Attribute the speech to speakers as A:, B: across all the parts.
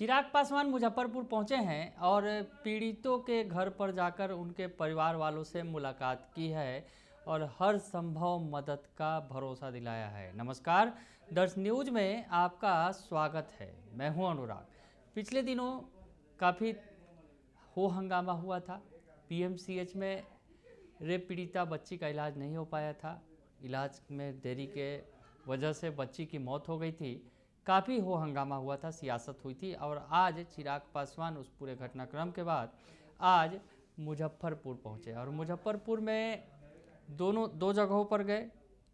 A: चिराग पासवान मुजफ्फरपुर पहुंचे हैं और पीड़ितों के घर पर जाकर उनके परिवार वालों से मुलाकात की है और हर संभव मदद का भरोसा दिलाया है। नमस्कार, दर्श न्यूज में आपका स्वागत है। मैं हूं अनुराग। पिछले दिनों काफ़ी हो हंगामा हुआ था। पीएमसीएच में रेप पीड़िता बच्ची का इलाज नहीं हो पाया था। इलाज में देरी के वजह से बच्ची की मौत हो गई थी। काफ़ी हो हंगामा हुआ था, सियासत हुई थी और आज चिराग पासवान उस पूरे घटनाक्रम के बाद आज मुजफ्फरपुर पहुंचे और मुजफ्फरपुर में दो जगहों पर गए,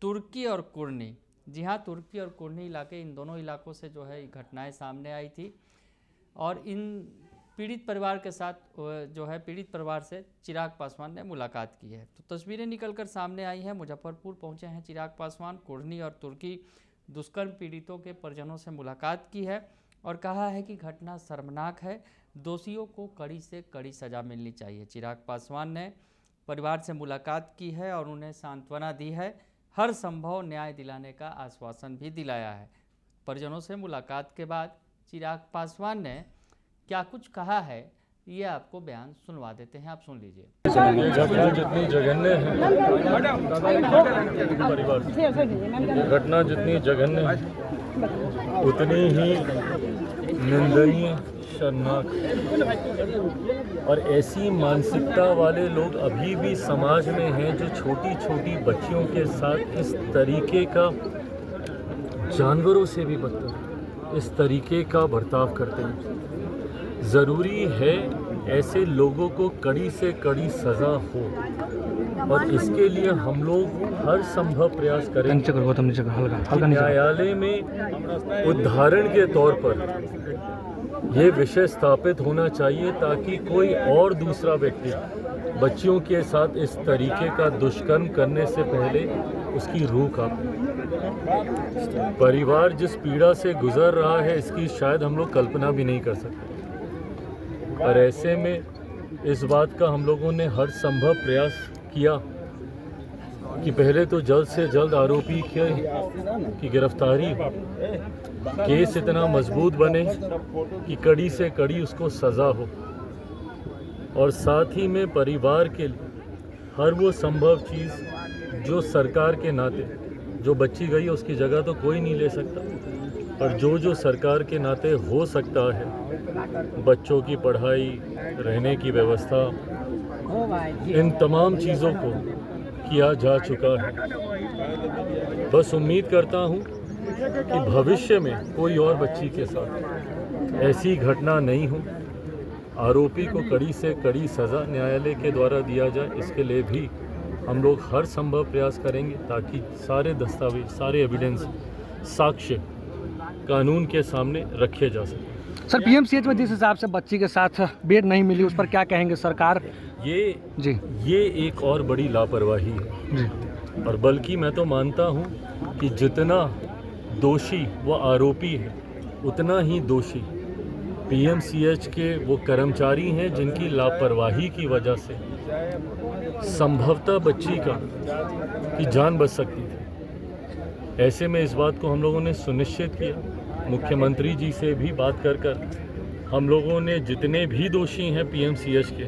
A: तुर्की और कुर्नी। जी हाँ, तुर्की और कुर्नी इलाके, इन दोनों इलाकों से जो है घटनाएं सामने आई थी और इन पीड़ित परिवार के साथ जो है पीड़ित परिवार से चिराग पासवान ने मुलाकात की है। तो तस्वीरें निकलकर सामने आई हैं। मुजफ्फरपुर पहुंचे हैं चिराग पासवान। कुर्नी और तुर्की दुष्कर्म पीड़ितों के परिजनों से मुलाकात की है और कहा है कि घटना शर्मनाक है, दोषियों को कड़ी से कड़ी सज़ा मिलनी चाहिए। चिराग पासवान ने परिवार से मुलाकात की है और उन्हें सांत्वना दी है, हर संभव न्याय दिलाने का आश्वासन भी दिलाया है। परिजनों से मुलाकात के बाद चिराग पासवान ने क्या कुछ कहा है, ये आपको बयान सुनवा देते हैं, आप सुन लीजिए।
B: ये घटना जितनी जघन्य है, घटना जितनी जघन्य है उतनी ही निंदनीय, शर्मनाक। और ऐसी मानसिकता वाले लोग अभी भी समाज में हैं जो छोटी छोटी बच्चियों के साथ इस तरीके का, जानवरों से भी बदतर इस तरीके का बर्ताव करते हैं। ज़रूरी है ऐसे लोगों को कड़ी से कड़ी सज़ा हो और इसके लिए हम लोग हर संभव प्रयास करेंगे। न्यायालय में उदाहरण के तौर पर यह विषय स्थापित होना चाहिए ताकि कोई और दूसरा व्यक्ति बच्चियों के साथ इस तरीके का दुष्कर्म करने से पहले उसकी रूह कांपे। परिवार जिस पीड़ा से गुजर रहा है इसकी शायद हम लोग कल्पना भी नहीं कर सकते। और ऐसे में इस बात का हम लोगों ने हर संभव प्रयास किया कि पहले तो जल्द से जल्द आरोपी की गिरफ्तारी हो, केस इतना मजबूत बने कि कड़ी से कड़ी उसको सज़ा हो और साथ ही में परिवार के हर वो संभव चीज़ जो सरकार के नाते, जो बच्ची गई है उसकी जगह तो कोई नहीं ले सकता, पर जो सरकार के नाते हो सकता है, बच्चों की पढ़ाई, रहने की व्यवस्था, इन तमाम चीज़ों को किया जा चुका है। बस उम्मीद करता हूँ कि भविष्य में कोई और बच्ची के साथ ऐसी घटना नहीं हो। आरोपी को कड़ी से कड़ी सज़ा न्यायालय के द्वारा दिया जाए, इसके लिए भी हम लोग हर संभव प्रयास करेंगे ताकि सारे दस्तावेज, सारे एविडेंस, साक्ष्य कानून के सामने रखे जा सकें।
C: सर, पीएमसीएच में जिस हिसाब से बच्ची के साथ बेड नहीं मिली, उस पर क्या कहेंगे सरकार?
B: ये एक और बड़ी लापरवाही है जी। और बल्कि मैं तो मानता हूँ कि जितना दोषी वो आरोपी है उतना ही दोषी पीएमसीएच के वो कर्मचारी हैं जिनकी लापरवाही की वजह से संभवतः बच्ची की जान बच सकती थी। ऐसे में इस बात को हम लोगों ने सुनिश्चित किया। मुख्यमंत्री जी से भी बात कर हम लोगों ने जितने भी दोषी हैं पीएमसीएच के,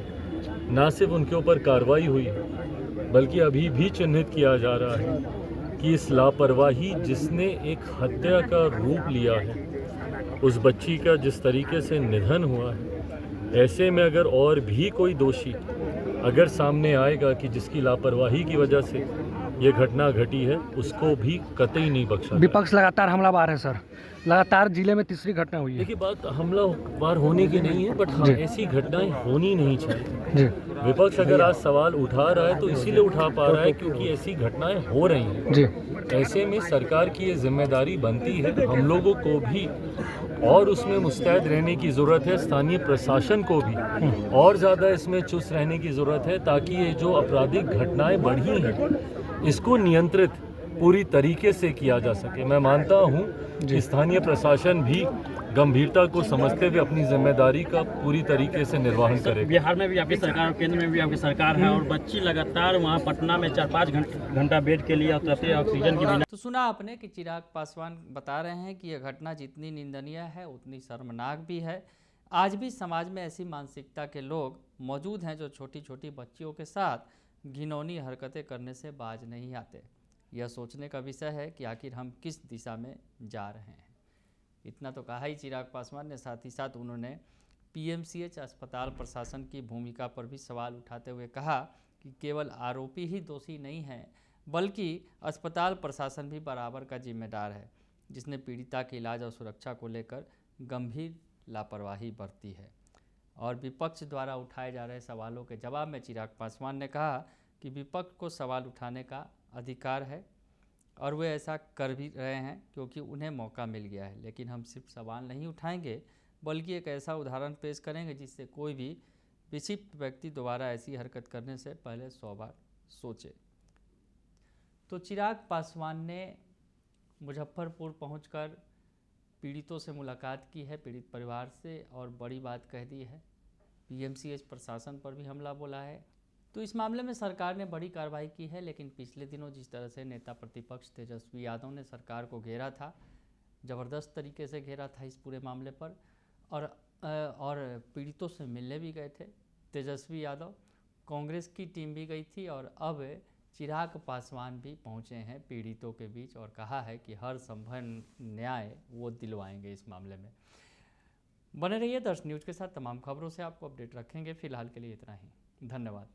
B: ना सिर्फ उनके ऊपर कार्रवाई हुई है बल्कि अभी भी चिन्हित किया जा रहा है कि इस लापरवाही जिसने एक हत्या का रूप लिया है, उस बच्ची का जिस तरीके से निधन हुआ है, ऐसे में अगर और भी कोई दोषी अगर सामने आएगा कि जिसकी लापरवाही की वजह से ये घटना घटी है, उसको भी कतई नहीं बख्शा।
C: विपक्ष लगातार हमलावार है सर, लगातार जिले में तीसरी घटना हुई है।
B: देखिए, बात हमलावार होने की नहीं है, बट हाँ, ऐसी घटनाएं होनी नहीं चाहिए। विपक्ष अगर आज सवाल उठा रहा है तो इसीलिए उठा पा रहा है क्योंकि ऐसी घटनाएं हो रही हैं जी। ऐसे में सरकार की ये जिम्मेदारी बनती है, हम लोगों को भी और उसमें मुस्तैद रहने की ज़रूरत है। स्थानीय प्रशासन को भी और ज़्यादा इसमें चुस्त रहने की ज़रूरत है ताकि ये जो आपराधिक घटनाएं बढ़ी हैं इसको नियंत्रित पूरी तरीके से किया जा सके। मैं मानता हूँ कि स्थानीय प्रशासन भी गंभीरता को समझते हुए अपनी जिम्मेदारी का पूरी तरीके से निर्वहन करेगा।
D: बिहार में भी आपकी सरकार और केंद्र में भी आपकी सरकार है और बच्ची लगातार वहाँ पटना में 4-5 घंटा बेड के लिए और तभी ऑक्सीजन की बिना।
A: तो सुना आपने कि चिराग पासवान बता रहे हैं कि यह घटना जितनी निंदनीय है उतनी शर्मनाक भी है। आज भी समाज में ऐसी मानसिकता के लोग मौजूद हैं जो छोटी छोटी बच्चियों के साथ घिनौनी हरकतें करने से बाज नहीं आते। यह सोचने का विषय है कि आखिर हम किस दिशा में जा रहे हैं। इतना तो कहा ही चिराग पासवान ने, साथ ही साथ उन्होंने पीएमसीएच अस्पताल प्रशासन की भूमिका पर भी सवाल उठाते हुए कहा कि केवल आरोपी ही दोषी नहीं है बल्कि अस्पताल प्रशासन भी बराबर का जिम्मेदार है, जिसने पीड़िता के इलाज और सुरक्षा को लेकर गंभीर लापरवाही बरती है। और विपक्ष द्वारा उठाए जा रहे सवालों के जवाब में चिराग पासवान ने कहा कि विपक्ष को सवाल उठाने का अधिकार है और वे ऐसा कर भी रहे हैं क्योंकि उन्हें मौका मिल गया है, लेकिन हम सिर्फ सवाल नहीं उठाएंगे बल्कि एक ऐसा उदाहरण पेश करेंगे जिससे कोई भी विक्षिप्त व्यक्ति दोबारा ऐसी हरकत करने से पहले 100 बार सोचे। तो चिराग पासवान ने मुजफ्फरपुर पहुंचकर पीड़ितों से मुलाकात की है, पीड़ित परिवार से, और बड़ी बात कह दी है। पीएमसीएच प्रशासन पर भी हमला बोला है। तो इस मामले में सरकार ने बड़ी कार्रवाई की है, लेकिन पिछले दिनों जिस तरह से नेता प्रतिपक्ष तेजस्वी यादव ने सरकार को घेरा था, ज़बरदस्त तरीके से घेरा था इस पूरे मामले पर, और पीड़ितों से मिलने भी गए थे तेजस्वी यादव, कांग्रेस की टीम भी गई थी, और अब चिराग पासवान भी पहुंचे हैं पीड़ितों के बीच और कहा है कि हर संभव न्याय वो दिलवाएंगे इस मामले में। बने रहिए दर्श न्यूज़ के साथ, तमाम खबरों से आपको अपडेट रखेंगे। फिलहाल के लिए इतना ही, धन्यवाद।